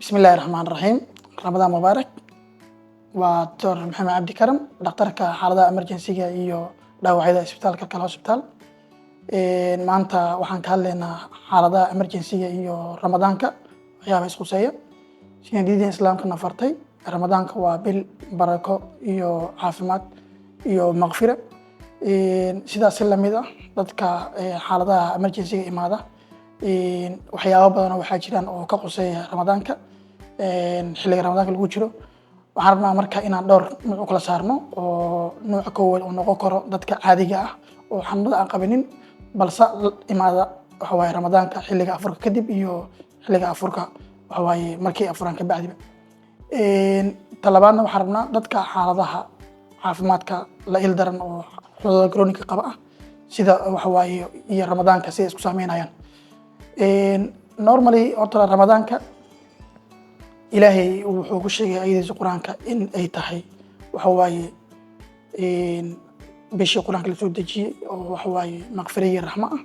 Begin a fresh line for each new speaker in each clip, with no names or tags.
بسم الله الرحمن الرحيم. رمضان مبارك. ودكتور محمد عبد الكرم دكتورka xaaladaha emergency-ga iyo dhaawacyada isbitaalka kala hospital. Maanta waxaan ka hadlaynaa xaaladaha emergency-ga iyo Ramadaanka waxyaabaha isquseeya. Sida diinta Islaamka nafartay, Ramadaanka waa bil barako iyo caafimaad iyo maqfira. Sidaas la mid ah dadka xaaladaha emergency-ga imaada waxyaabo badan waxaa jiraan oo ka quseeya Ramadaanka xilliga Ramadaanka lagu jiro. waxaan rabnaa marka inaan dhowr nooc u kala saarno oo nooca koowaad oo noqon karo dadka caadiga ah oo xanuunada aan qabanin balse imaada waxa waaye Ramadaanka xilliga afurka kadib iyo xilliga afurka waxa waaye markii afuraan ka bacdiba. Talabaadna waxaan rabnaa dadka xaaladaha caafimaadka la ildaran oo cudurrada chronic qaba ah sida waxa waaye iyo Ramadaanka si ay isku saameynayaan. Normally horta Ramadaanka ilaahay wuxuu ku sheegay ayadiisa quraanka in ay tahay waxa waaye bishii quraanka la soo dejiyay oo waxa waaye maqfira iyo raxmo ah.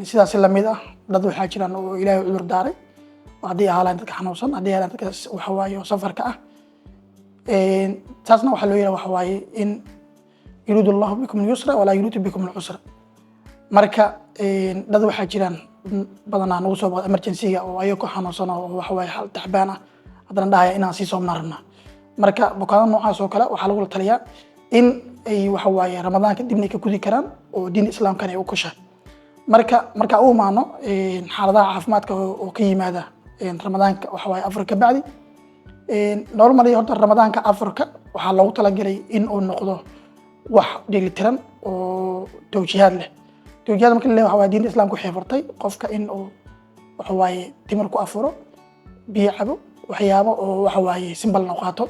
Sidaas la mid ah dad waxaa jiraan oo ilaahay cudur daaray haddii ahaalaan dadka xanuunsan haddii ahaalaan dadka waxa waaye safarka ah. Taasna waxaa loo yiraahdaa waxa waaye in yuriidu Allahu bikum al-yusra wa laa yuriidu bikum al-usra. Marka dad waxaa jiraan badanaa nagu soo baqda emergency-ga oo ayago xanuunsan oo waxa waaye hal taxbaan ah haddana dhahaya inaan sii soomnaa rabnaa. Marka bukaanada noocaas oo kale waxaa lagu taliyaa in ay waxa waaye Ramadaanka dibna ka gudi karaan oo diinta Islaamka ay u kashaa. Marka u imaano xaaladaha caafimaadka oo ka yimaada Ramadaanka waxa waaye afurka bacdi. Normally horta Ramadaanka afurka waxaa loogu talagalay in uu noqdo wax dheelitiran oo tawjiihaad leh. tawjiihaad marka la leeyahay waxa waaye diinta Islaamka waxay fartay qofka in uu waxa waaye timir ku afuro biyo cabo waxyaabo oo waxa waaye simple noqoto.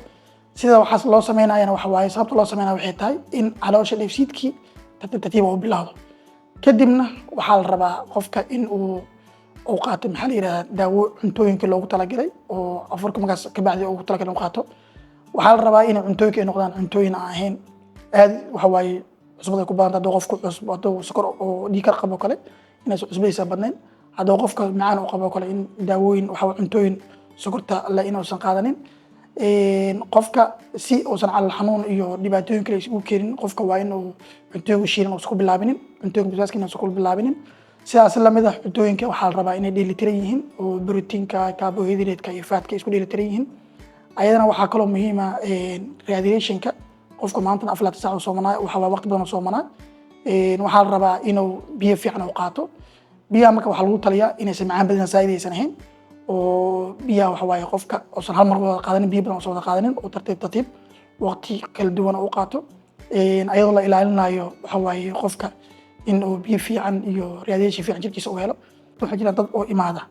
Sida waxaas loo sameynayana waxa waaye sababta loo sameynaa waxay tahay in caloosha dheefshiidkii tartiib u bilaawdo. Kadibna waxaa la rabaa qofka in uu qaato maxaa la yiraahdaa daawo cuntooyinka loogu talagalay oo afurka markaas ka bacdi ugu talagalay qaato. Waxaa la rabaa in cuntooyinka ay noqdaan cuntooyin aan ahayn aad waxa waaye cusbada ku badan hadduu qofku cusbo hadduu sokor oo dhiig kar qabo kale inaysan cusbadiisa badnayn hadduu qofka macaan uu qabo kale in daawooyin waxa cuntooyin sokorta la inuusan qaadanin. Qofka si uusan calool xanuun iyo dhibaatooyin kale isugu keenin qofka waa inuu cuntooyin shiilan isku bilaabinin cuntooyin basbaaska inuu isku bilaabinin. Sidaas la mid ah cuntooyinka waxaa la rabaa inay dheelitiran yihiin oo borotiinka carbohydrate-ka iyo fat-ka isku dheelitiran yihiin. Ayadana waxaa kaloo muhiim ah rehydration-ka qofka maanta 4 saac oo soomanaa waxa waa waqti badan oo soomanaa. Waxaa la rabaa inuu biyo fiican u qaato. Biyaha marka waxaa lagu taliyaa inaysan macaan badan saayidaysan ahayn oo biyaha waxa waaye qofka uusan hal mar wada qaadanin biyo badan oo wada qaadanin oo tartiib waqti kala duwan u qaato. Ayadoo la ilaalinayo waxa waaye qofka in uu biyo fiican iyo radiation fiican jirkiisa u helo. Waxaa jira dad oo imaada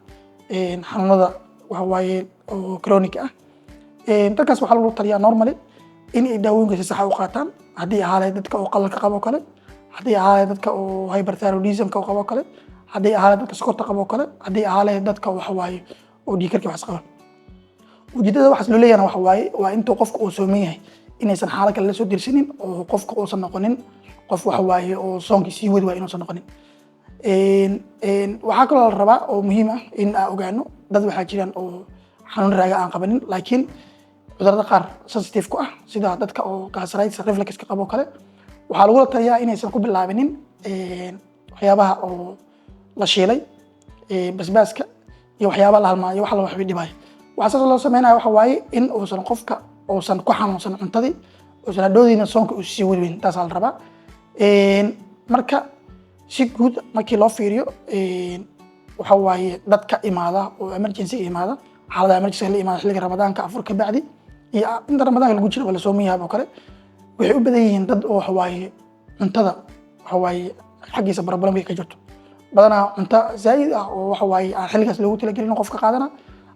xanuunada waxa waaye oo chronic ah. Dadkaas waxaa lagu taliyaa normally in ay daawooyinka si sax ah u qaataan haddii ahaalee dadka oo qalalka qabo kale haddii ahaalee dadka oo hyperthyroidism-ka qabo kale haddii ahaalee dadka sokorta qabo kale haddii ahaalee dadka waxa waaye oo dhiig karka wax qaba. Ujeedada waxaas loo leeyahay waxa waaye waa intuu qofka uu sooman yahay inaysan xaalad kale la soo dirsanin oo qofka uusan noqonin qof waxa waaye oo soonkiisa sii wadi waa inuusan noqonin. Waxaa kaloo la rabaa oo muhiim ah in aan ogaano dad waxaa jiraan oo xanuun raaga aan qabanin laakiin cudurrada qaar sensitive ku ah sida dadka oo gastritis reflux-ka qabo kale waxaa lagu taliyaa inaysan ku bilaabinin waxyaabaha oo la shiilay basbaaska iyo waxyaabaha la halmaayo wax la wax dhibaayo. Waxaa loo sameeyaa waxa waaye in uusan qofka uusan ku xanuunsan cuntadii uusan hadhoodiina soonka u sii wadin taas la rabaa. Marka si guud markii loo fiiriyo waxa waaye dadka imaada oo emergency imaada xaalada emergency la imaada xilliga Ramadaanka afurka bacdi iyo inta Ramadaanka lagu jiro wala soomiyaha oo kale waxay u badan yihiin dad oo waxa waaye cuntada waxa waaye xaqiisa problem ka jirto badanaa cunto zaid ah oo waxa waaye aan xilligaas loogu talagalin qofka qaadana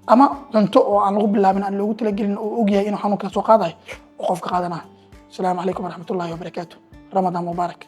ama cunto oo aan lagu bilaabin aan loogu talagalin oo og yahay inuu xanuunka soo qaadayo oo qofka qaadana. Assalaamu calaykum waraxmatullaahi wabarakaatuh. Ramadaan mubaarak.